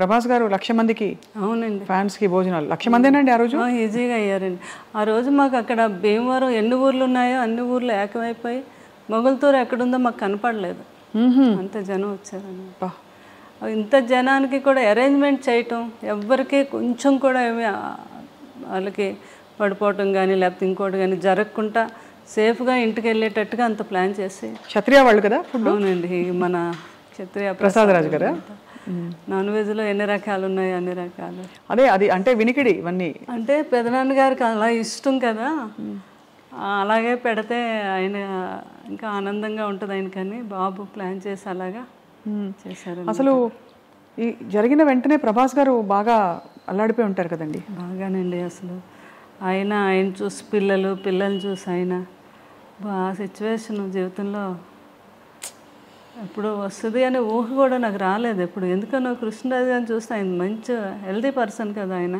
ప్రభాస్ గారు 1,00,000 మందికి అవునండి ఫ్యాన్స్కి భోజనాలు 1,00,000 మందేనండి ఆ రోజు. ఈజీగా అయ్యారండి. ఆ రోజు మాకు అక్కడ భీమవరం ఎన్ని ఊర్లు ఉన్నాయో అన్ని ఊర్లు ఏకమైపోయి మొగల్తూరు ఎక్కడుందో మాకు కనపడలేదు, అంత జనం వచ్చారన్నమాట. ఇంత జనానికి కూడా అరేంజ్మెంట్ చేయటం, ఎవ్వరికి కొంచెం కూడా ఏమి వాళ్ళకి పడిపోవటం కానీ లేకపోతే ఇంకోటి కానీ జరగకుండా సేఫ్గా ఇంటికి వెళ్ళేటట్టుగా అంత ప్లాన్ చేసి. క్షత్రియ వాళ్ళు కదా? అవునండి, మన క్షత్రియ ప్రసాద్ రాజు గారా? నాన్ వెజ్లో ఎన్ని రకాలు ఉన్నాయి అన్ని రకాలు. అదే అది అంటే వినికిడి ఇవన్నీ అంటే పెదనాన్న గారికి అలా ఇష్టం కదా, అలాగే పెడితే ఆయన ఇంకా ఆనందంగా ఉంటుంది ఆయనకని బాబు ప్లాన్ చేసి అలాగా చేశారు. అసలు ఈ జరిగిన వెంటనే ప్రభాస్ గారు బాగా అల్లాడిపోయి ఉంటారు కదండి? బాగానండి. అసలు ఆయన చూసి పిల్లల్ని చూసి ఆయన ఆ సిచ్యువేషన్ జీవితంలో ఎప్పుడు వస్తుంది అనే ఊహ కూడా నాకు రాలేదు ఎప్పుడు. ఎందుకనో కృష్ణరాజు గారిని చూస్తే ఆయన మంచి హెల్తీ పర్సన్ కదా ఆయన.